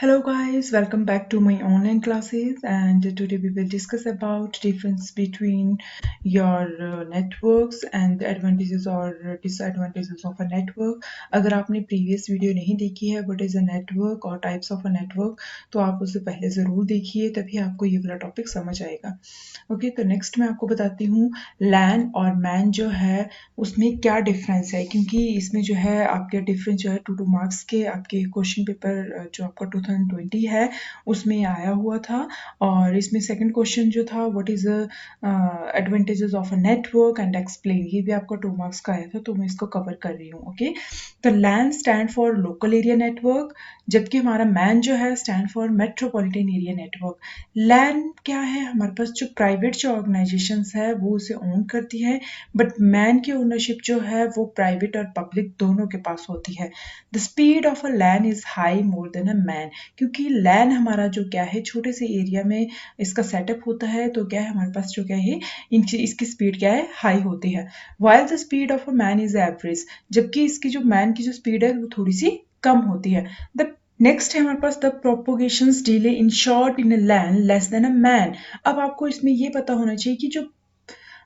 Hello guys, welcome back to my online classes, and today we will discuss about difference between your networks and the advantages or disadvantages of a network. अगर आपने previous video नहीं देखी है what is a network और types of a network, तो आप उसे पहले ज़रूर देखिए, तभी आपको ये वाला टॉपिक समझ आएगा. ओके, तो नेक्स्ट मैं आपको बताती हूँ LAN और MAN जो है उसमें क्या डिफरेंस है, क्योंकि इसमें जो है आपके डिफरेंस जो है 2 मार्क्स के आपके क्वेश्चन पेपर जो आपका 2020 है उसमें आया हुआ था. और इसमें सेकंड क्वेश्चन जो था what is advantages of a network and explain, ये भी आपका 2 मार्क्स का आया था, तो मैं इसको कवर कर रही हूँ. ओके, तो LAN stand for local area network, जबकि हमारा MAN जो है stand for metropolitan area network. LAN क्या है, हमारे पास जो प्राइवेट जो ऑर्गेनाइजेशंस है वो उसे ओन करती है, बट मैन की ओनरशिप जो है वो प्राइवेट और पब्लिक दोनों के पास होती है. The speed of a LAN is high more than a MAN, क्योंकि लैन हमारा जो क्या है छोटे से एरिया में इसका सेटअप होता है, तो क्या है हमारे पास जो क्या है इसकी स्पीड क्या है हाई होती है. While the speed of a man is average, जबकि इसकी जो मैन की जो स्पीड है वो थोड़ी सी कम होती है. द नेक्स्ट है हमारे पास the propagation delay in short in a LAN less than a MAN. अब आपको इसमें ये पता होना चाहिए कि जो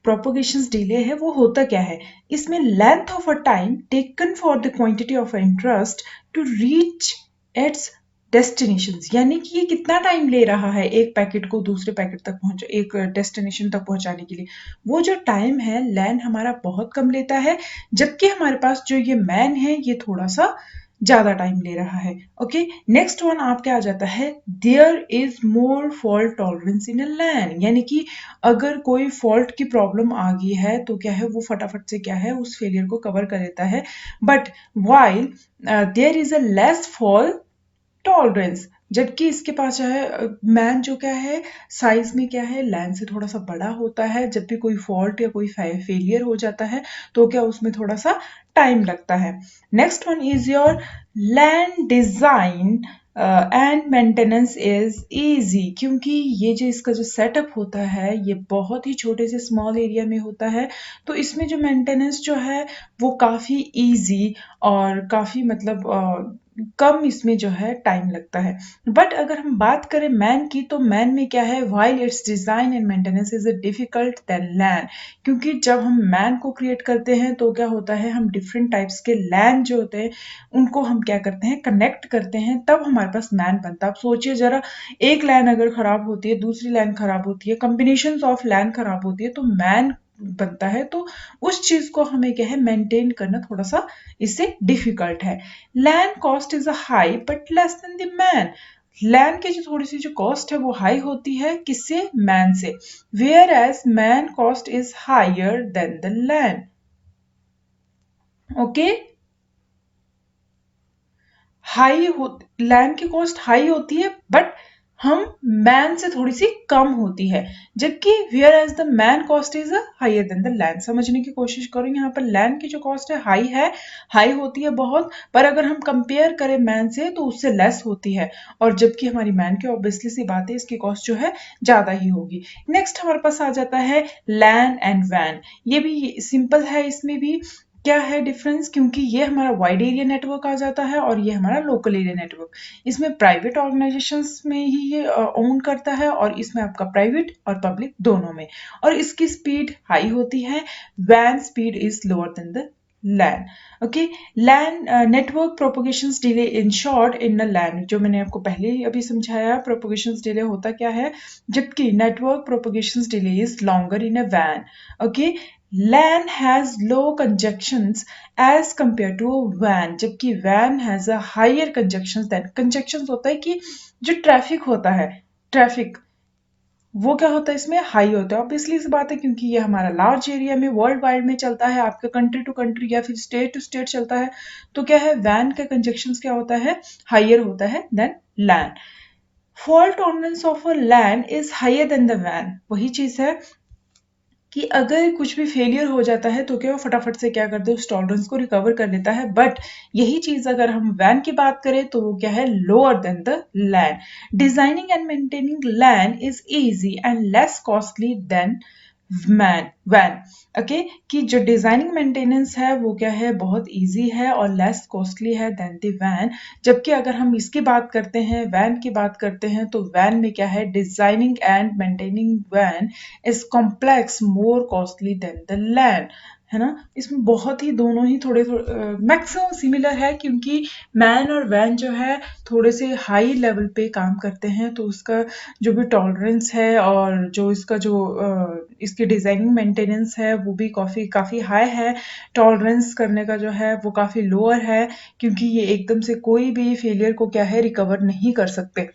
प्रोपोगेशन डिले है वो होता क्या है. इसमें length of a time taken for the quantity of interest to reach its destinations, यानी कि ये कितना टाइम ले रहा है एक पैकेट को दूसरे पैकेट तक पहुंच एक डेस्टिनेशन तक पहुंचाने के लिए, वो जो टाइम है लैन हमारा बहुत कम लेता है, जबकि हमारे पास जो ये मैन है ये थोड़ा सा ज्यादा टाइम ले रहा है. ओके, नेक्स्ट वन आपके आ जाता है there is more fault tolerance in a LAN, यानी कि अगर कोई फॉल्ट की प्रॉब्लम आ गई है तो क्या है वो फटाफट से क्या है उस फेलियर को कवर कर देता है. But while there is a less fault tolerance, जबकि इसके पास जो है मैन जो क्या है साइज में क्या है लैन से थोड़ा सा बड़ा होता है, जब भी कोई फॉल्ट या कोई फेलियर हो जाता है तो क्या उसमें थोड़ा सा टाइम लगता है. Next one is your LAN design and maintenance is easy, क्योंकि ये जो इसका जो सेटअप होता है ये बहुत ही छोटे से स्मॉल एरिया में होता है, तो इसमें जो मेंटेनेंस जो है वो काफ़ी इजी और काफ़ी मतलब कम इसमें जो है टाइम लगता है. बट अगर हम बात करें मैन की, तो मैन में क्या है while its design and maintenance is difficult than LAN, क्योंकि जब हम मैन को क्रिएट करते हैं तो क्या होता है हम डिफरेंट टाइप्स के लैन जो होते हैं उनको हम क्या करते हैं कनेक्ट करते हैं, तब हमारे पास मैन बनता है. आप सोचिए जरा, एक लाइन अगर खराब होती है दूसरी लाइन खराब होती है, कॉम्बिनेशन ऑफ लाइन खराब होती है, तो मैन बनता है. तो उस चीज को हमें क्या है मेंटेन करना थोड़ा सा इससे डिफिकल्ट है. LAN cost is a high but less than the MAN, LAN की जो थोड़ी सी जो कॉस्ट है वो हाई होती है किससे मैन से, whereas MAN cost is higher than the LAN. Okay, high हो लैन की कॉस्ट हाई होती है बट हम मैन से थोड़ी सी कम होती है, जबकि whereas the MAN cost is higher than the LAN. समझने की कोशिश करो, यहाँ पर लैन की जो कॉस्ट है हाई होती है बहुत, पर अगर हम कंपेयर करें मैन से तो उससे लेस होती है, और जबकि हमारी मैन की ऑब्वियसली सी बात है इसकी कॉस्ट जो है ज्यादा ही होगी. नेक्स्ट हमारे पास आ जाता है लैन एंड वैन, ये भी सिंपल है. इसमें भी क्या है डिफरेंस, क्योंकि ये हमारा वाइड एरिया नेटवर्क आ जाता है और ये हमारा लोकल एरिया नेटवर्क. इसमें प्राइवेट ऑर्गेनाइजेशंस में ही ये ओन करता है, और इसमें आपका प्राइवेट और पब्लिक दोनों में, और इसकी स्पीड हाई होती है. वैन speed is lower than the LAN. Okay, LAN network propagation delay in short in the LAN, जो मैंने आपको पहले ही अभी समझाया प्रोपोगेशन डिले होता क्या है, जबकि network propagation delay is longer in a वैन. Okay, LAN has low conjunctions as compared to WAN, जबकि WAN has a higher conjunctions than. conjunctions होता है कि जो ट्रैफिक होता है, ट्रैफिक वो क्या होता है इसमें हाई होता है. ऑब्वियसली इस बात है क्योंकि ये हमारा लार्ज एरिया में वर्ल्ड वाइड में चलता है, आपके कंट्री टू कंट्री या फिर स्टेट टू स्टेट चलता है, तो क्या है वैन का कंजक्शंस क्या होता है हाइयर होता है than LAN. Fault tolerance of a LAN is higher than the वैन, वही चीज है कि अगर कुछ भी फेलियर हो जाता है तो क्या वो फटाफट से क्या करते हैं उस टॉलरेंस को रिकवर कर लेता है. बट यही चीज अगर हम वैन की बात करें तो वो क्या है lower than the LAN. Designing and maintaining LAN is easy and less costly than वैन ओके कि जो डिजाइनिंग मेंटेनेंस है वो क्या है, बहुत इजी है और लेस कॉस्टली है देन द वैन। जबकि अगर हम इसकी बात करते हैं, वैन की बात करते हैं, तो वैन में क्या है, डिजाइनिंग एंड मेंटेनिंग वैन is complex, more costly than the LAN, है ना। इसमें बहुत ही दोनों ही थोड़े मैक्सिमम सिमिलर है, क्योंकि मैन और वैन जो है थोड़े से हाई लेवल पे काम करते हैं, तो उसका जो भी टॉलरेंस है और जो इसका जो इसकी डिजाइनिंग मेंटेनेंस है वो भी काफी काफी हाई है। टॉलरेंस करने का जो है वो काफी लोअर है, क्योंकि ये एकदम से कोई भी फेलियर को क्या है, रिकवर नहीं कर सकते।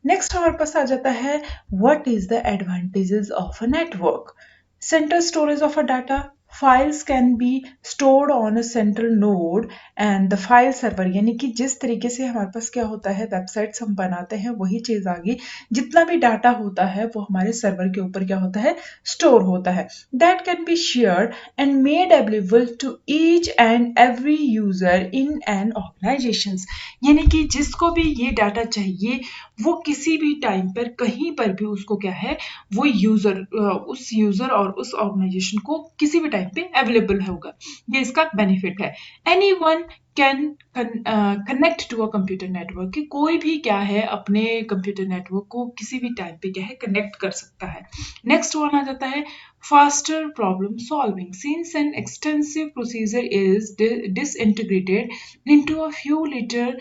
नेक्स्ट हमारे पास आ जाता है, what is the advantages of a network. Central storage of a data, files can be stored on a central node and the file server, यानी कि जिस तरीके से हमारे पास क्या होता है, वेबसाइट्स हम बनाते हैं वही चीज आगे जितना भी डाटा होता है वो हमारे सर्वर के ऊपर क्या होता है, स्टोर होता है। That can be shared and made available to each and every user in an organisation, यानी कि जिसको भी ये डाटा चाहिए वो किसी भी टाइम पर कहीं पर भी उसको क्या है, वो यूजर उस यूजर और उस ऑर्गेनाइजेशन को किसी भी टाइम पे अवेलेबल होगा। ये इसका बेनिफिट है। Anyone can connect to a computer network, कि कोई भी क्या है अपने कंप्यूटर नेटवर्क को किसी भी टाइम पे क्या है कनेक्ट कर सकता है। नेक्स्ट वन आ जाता है, faster problem solving, since an extensive procedure is disintegrated into a few little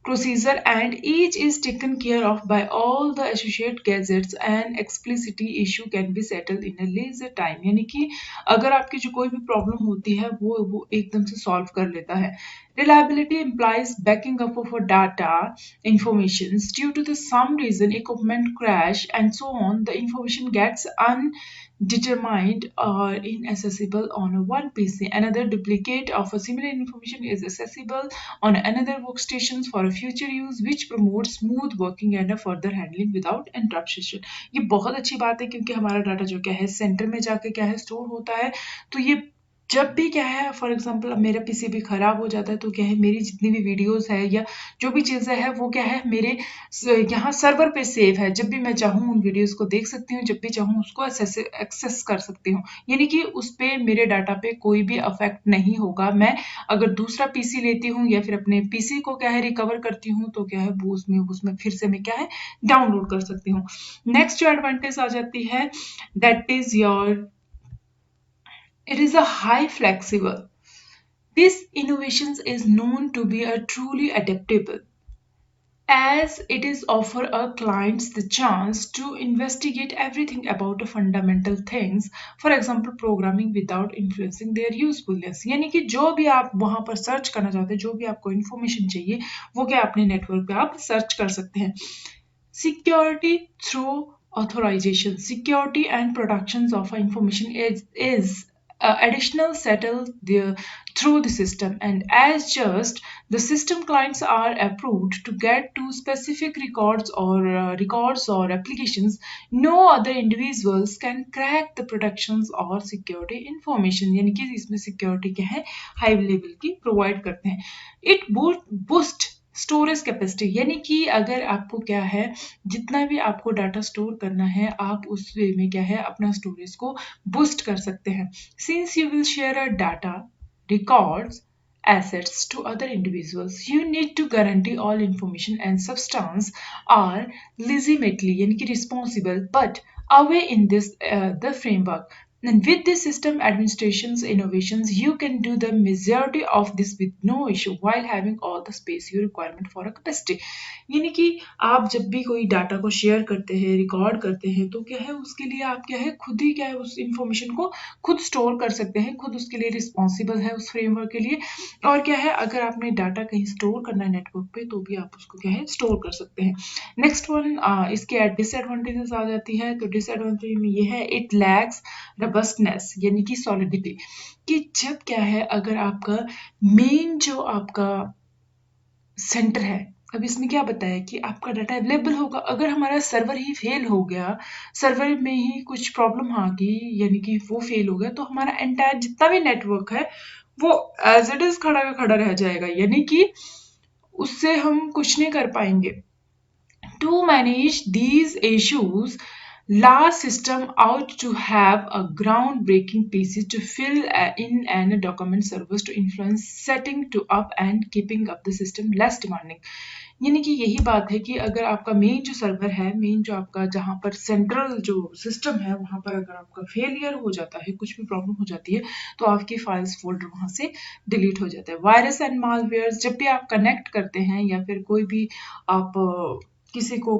procedure, and each is taken care of by all the associate gadgets, and explicitity issue can be settled in a laser time, यानी कि अगर आपकी जो कोई भी problem होती है वो एकदम से सॉल्व कर लेता है। Reliability implies backing up of a data informations due to the some reason equipment crash and so on, the information gets undetermined or inaccessible on a one PC. Another duplicate of a similar information is accessible on another workstations for a future use, which promotes smooth working and a further handling without interruption। ये बहुत अच्छी बात है, क्योंकि हमारा data जो क्या है सेंटर में जाके क्या है स्टोर होता है, तो ये जब भी क्या है, फॉर एग्जांपल अब मेरा पीसी भी खराब हो जाता है, तो क्या है मेरी जितनी भी वीडियोस है या जो भी चीजें हैं वो क्या है मेरे यहाँ सर्वर पे सेव है। जब भी मैं चाहूँ उन वीडियोस को देख सकती हूँ, जब भी चाहूँ उसको एक्सेस कर सकती हूँ, यानी कि उस पे मेरे डाटा पे कोई भी अफेक्ट नहीं होगा। मैं अगर दूसरा पीसी लेती हूँ या फिर अपने पीसी को क्या है रिकवर करती हूँ, तो क्या है वो उसमें फिर से मैं क्या है डाउनलोड कर सकती हूँ। नेक्स्ट जो एडवांटेज आ जाती है, that is your, it is a high flexible. This innovations is known to be a truly adaptable, as it is offer our clients the chance to investigate everything about the fundamental things, for example programming, without influencing their usefulness, यानी कि जो भी आप वहां पर search करना चाहते हैं, जो भी आपको इंफॉर्मेशन चाहिए वो क्या अपने नेटवर्क पे आप सर्च कर सकते हैं। Security through authorization, security and protections of information is additional settled through the system, and as just the system clients are approved to get to specific records or applications, no other individuals can crack the protections or security information, यानी कि इसमें security क्या है high level की provide करते हैं। It boost storage capacity, यानी कि अगर आपको क्या है जितना भी आपको डाटा स्टोर करना है, आप उस वे में क्या है अपना स्टोरेज को बूस्ट कर सकते हैं। Since you will share a data records assets to other individuals, you need to guarantee all information and substance are legitimately यानी कि responsible but away in this the framework, and with this system administration's innovations you can do the majority of this with no issue while having all the space you requirement for a capacity, यानी कि आप जब भी कोई data को share करते हैं, record करते हैं, तो क्या है उसके लिए आप क्या है खुद ही क्या है उस इंफॉर्मेशन को खुद स्टोर कर सकते हैं, खुद उसके लिए रिस्पॉन्सिबल है उस फ्रेमवर्क के लिए। और क्या है अगर आपने डाटा कहीं स्टोर करना है नेटवर्क पे, तो भी आप उसको क्या है स्टोर कर सकते हैं। नेक्स्ट वन इसके डिसएडवांटेजेस आ जाती है, तो डिसएडवांटेज में ये है इट लैक्स रबस्टनेस, यानी कि सॉलिडिटी, कि जब क्या है अगर आपका मेन जो आपका सेंटर है, अब इसमें क्या बताया कि आपका डाटा अवेलेबल होगा, अगर हमारा सर्वर ही फेल हो गया, सर्वर में ही कुछ प्रॉब्लम आ गई, यानी कि वो फेल हो गया, तो हमारा एंटायर जितना भी नेटवर्क है वो एज इट इज खड़ा का खड़ा रह जाएगा, यानी कि उससे हम कुछ नहीं कर पाएंगे। To manage these issues, large systems ought to have a groundbreaking pieces to fill in and document servers to influence setting to up and keeping up the system less demanding. यानी कि यही बात है कि अगर आपका मेन जो server है, मेन जो आपका जहाँ पर सेंट्रल जो सिस्टम है, वहाँ पर अगर आपका फेलियर हो जाता है, कुछ भी प्रॉब्लम हो जाती है, तो आपकी फाइल्स फोल्डर वहाँ से डिलीट हो जाता है। वायरस एंड मालवेयर्स जब भी आप कनेक्ट करते हैं या फिर कोई भी आप किसी को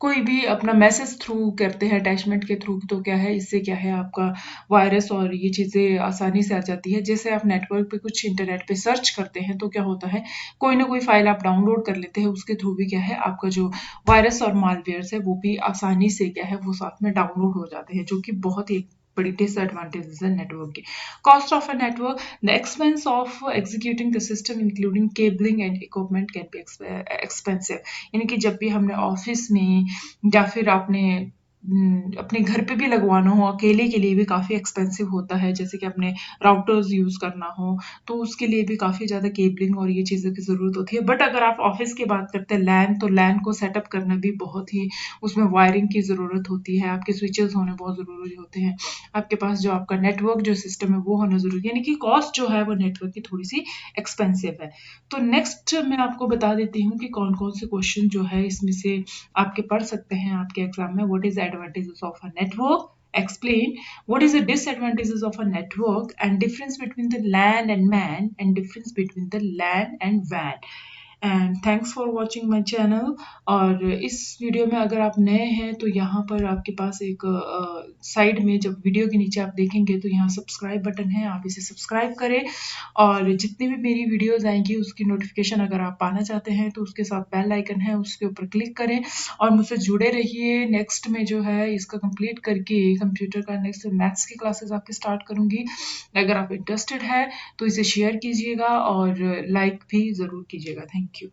कोई भी अपना मैसेज थ्रू करते हैं अटैचमेंट के थ्रू, तो क्या है इससे क्या है आपका वायरस और ये चीज़ें आसानी से आ जाती है। जैसे आप नेटवर्क पे कुछ इंटरनेट पे सर्च करते हैं तो क्या होता है, कोई ना कोई फाइल आप डाउनलोड कर लेते हैं, उसके थ्रू भी क्या है आपका जो वायरस और मालवेयर्स है वो भी आसानी से क्या है वो साथ में डाउनलोड हो जाते हैं, जो कि बहुत ही बड़ी डिसएडवांटेजेस है नेटवर्क की। Cost of a network, the expense of executing the system including cabling and equipment can be expensive. यानी कि जब भी हमने ऑफिस में या फिर आपने अपने घर पे भी लगवाना हो, अकेले के लिए भी काफ़ी एक्सपेंसिव होता है। जैसे कि अपने राउटर्स यूज़ करना हो, तो उसके लिए भी काफ़ी ज़्यादा केबलिंग और ये चीज़ों की ज़रूरत होती है। बट अगर आप ऑफ़िस की बात करते हैं लैन, तो लैन को सेटअप करना भी बहुत ही उसमें वायरिंग की ज़रूरत होती है, आपके स्विचेज़ होने बहुत ज़रूरी होते हैं। आपके पास जो आपका नेटवर्क जो सिस्टम है वो होना ज़रूरी है, यानी कि कॉस्ट जो है वो नेटवर्क की थोड़ी-सी एक्सपेंसिव है। तो नेक्स्ट मैं आपको बता देती हूँ कि कौन-कौन से क्वेश्चन जो है इसमें से आपके पढ़ सकते हैं आपके एग्जाम में। What is the advantages of a network, explain what is the disadvantages of a network and difference between the LAN and MAN and difference between the LAN and WAN। And thanks for watching my channel. और इस video में अगर आप नए हैं तो यहाँ पर आपके पास एक साइड में जब वीडियो के नीचे आप देखेंगे तो यहाँ सब्सक्राइब बटन है, आप इसे सब्सक्राइब करें और जितनी भी मेरी वीडियोस आएंगी उसकी नोटिफिकेशन अगर आप पाना चाहते हैं तो उसके साथ बेल आइकन है उसके ऊपर क्लिक करें और मुझसे जुड़े रहिए। नेक्स्ट में जो है इसका कंप्लीट करके कंप्यूटर का नेक्स्ट मैथ्स की क्लासेस आपकी स्टार्ट करूँगी। अगर आप इंटरेस्टेड है तो इसे शेयर कीजिएगा और लाइक भी ज़रूर कीजिएगा। Thank you.